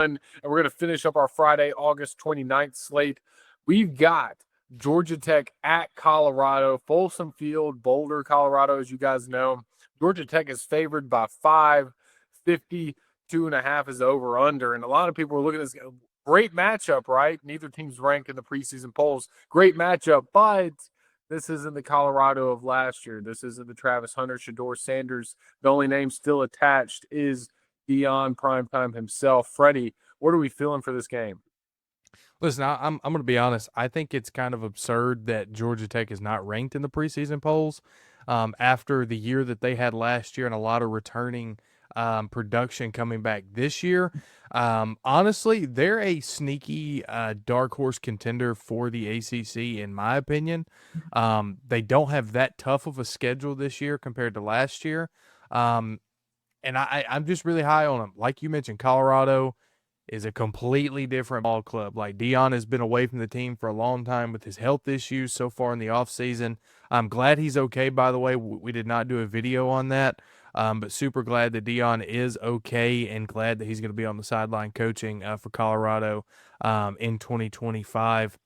and we're going to finish up our Friday, August 29th slate. We've got Georgia Tech at Colorado, Folsom Field, Boulder, Colorado, as you guys know. Georgia Tech is favored by 5.52.5 is the over-under. And a lot of people are looking at this great matchup, right? Neither team's ranked in the preseason polls. Great matchup, but this isn't the Colorado of last year. This isn't the Travis Hunter, Shedeur Sanders. The only name still attached is Deion Primetime himself. Freddie, what are we feeling for this game? Listen, I'm going to be honest. I think it's kind of absurd that Georgia Tech is not ranked in the preseason polls after the year that they had last year and a lot of returning production coming back this year. Honestly, they're a sneaky dark horse contender for the ACC, in my opinion. They don't have that tough of a schedule this year compared to last year. And I'm just really high on them. Like you mentioned, Colorado is a completely different ball club. Like Deion has been away from the team for a long time with his health issues so far in the offseason. I'm glad he's okay, by the way. We did not do a video on that, but super glad that Deion is okay and glad that he's going to be on the sideline coaching for Colorado in 2025.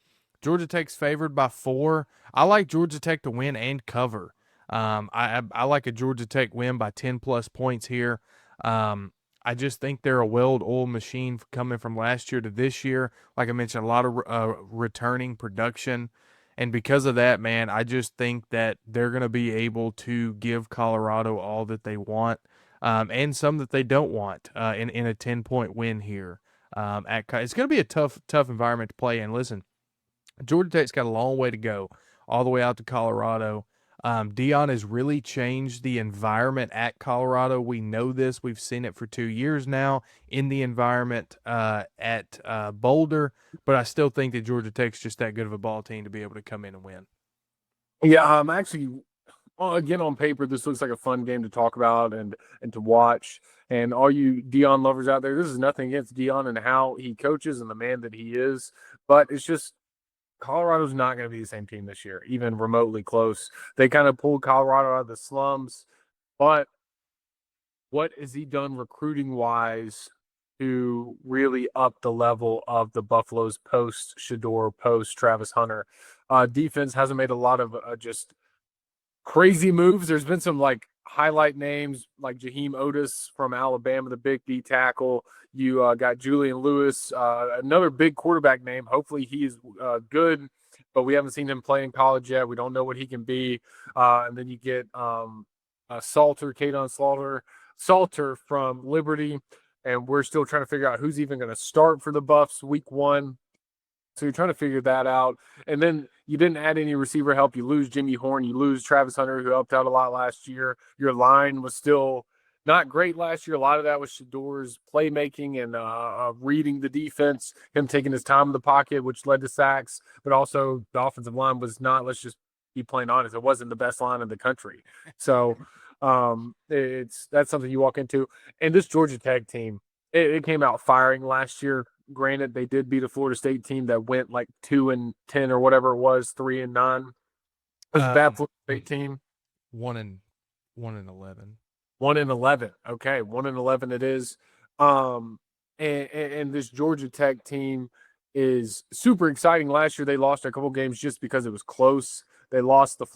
Georgia Tech's favored by 4. I like Georgia Tech to win and cover. I like a Georgia Tech win by 10 plus points here. I just think they're a well-oiled machine coming from last year to this year. Like I mentioned, a lot of returning production. And because of that, man, I just think that they're going to be able to give Colorado all that they want and some that they don't want in a 10-point win here. It's going to be a tough environment to play in. Listen, Georgia Tech's got a long way to go, all the way out to Colorado. Deion has really changed the environment at Colorado. We know this. We've seen it for 2 years now in the environment at Boulder, but I still think that Georgia Tech's just that good of a ball team to be able to come in and win. Yeah, actually, well, again, on paper, this looks like a fun game to talk about and to watch. And all you Dion lovers out there, this is nothing against Dion and how he coaches and the man that he is, but it's just Colorado's not going to be the same team this year, even remotely close. They kind of pulled Colorado out of the slums, but what has he done recruiting wise to really up the level of the Buffaloes post Shedeur, post Travis Hunter? Defense hasn't made a lot of just crazy moves. There's been some like highlight names like Jaheim Otis from Alabama, the big D tackle. You got Julian Lewis, another big quarterback name. Hopefully he is good, but we haven't seen him play in college yet. We don't know what he can be. And then you get Kaidon Salter from Liberty, and we're still trying to figure out who's even going to start for the Buffs week 1. So you're trying to figure that out. And then you didn't add any receiver help. You lose Jimmy Horn. You lose Travis Hunter, who helped out a lot last year. Your line was still not great last year. A lot of that was Shedeur's playmaking and reading the defense, him taking his time in the pocket, which led to sacks. But also the offensive line was not, let's just be plain honest, it wasn't the best line in the country. So that's something you walk into. And this Georgia Tech team, it came out firing last year. Granted, they did beat a Florida State team that went like 2-10 or whatever it was, 3-9. It was a bad Florida State team. 1-11. 1-11. Okay, 1-11 it is. And this Georgia Tech team is super exciting. Last year they lost a couple games just because it was close. They lost the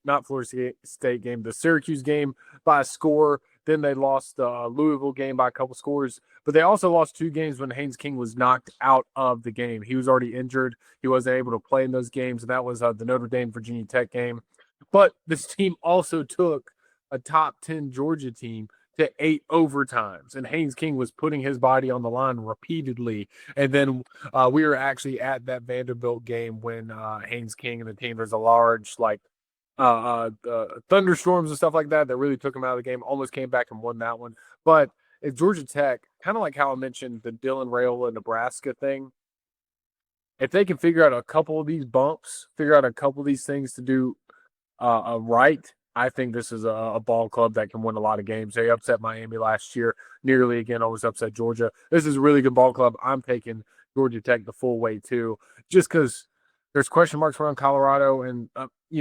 not Florida State game, the Syracuse game by a score. Then they lost the Louisville game by a couple scores. But they also lost 2 games when Haynes King was knocked out of the game. He was already injured. He wasn't able to play in those games. And that was the Notre Dame Virginia Tech game. But this team also took a top 10 Georgia team to 8 overtimes. And Haynes King was putting his body on the line repeatedly. And then we were actually at that Vanderbilt game when Haynes King and the team, there's a large, like, thunderstorms and stuff like that really took him out of the game, almost came back and won that one. But if Georgia Tech, kind of like how I mentioned the Dylan Raiola Nebraska thing, if they can figure out a couple of these bumps, figure out a couple of these things to do right, I think this is a ball club that can win a lot of games. They upset Miami last year, nearly again, almost upset Georgia. This is a really good ball club. I'm taking Georgia Tech the full way too, just because there's question marks around Colorado. And,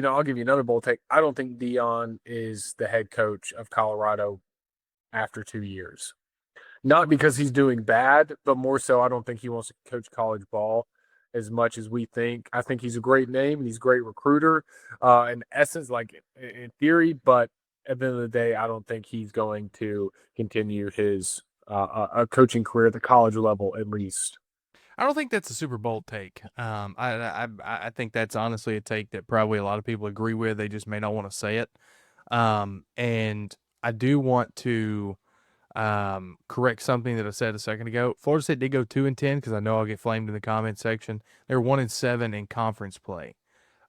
I'll give you another bold take. I don't think Deion is the head coach of Colorado after 2 years. Not because he's doing bad, but more so I don't think he wants to coach college ball as much as we think. I think he's a great name and he's a great recruiter, in essence, like in theory, but at the end of the day, I don't think he's going to continue his a coaching career at the college level at least. I don't think that's a super bold take. I think that's honestly a take that probably a lot of people agree with. They just may not want to say it. And I do want to correct something that I said a second ago. Florida State did go 2-10 because I know I'll get flamed in the comment section. They're 1-7 in conference play.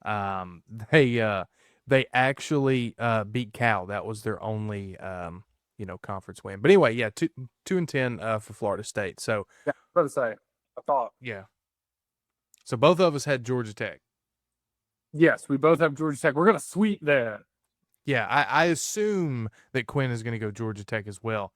Um, they uh, they actually beat Cal. That was their only conference win. But anyway, yeah, 2-10 for Florida State. So Yeah, I was about to say, I thought, yeah, so both of us had Georgia Tech. yes, we both have Georgia Tech. We're going to sweep that. Yeah, I assume that Quinn is going to go Georgia Tech as well.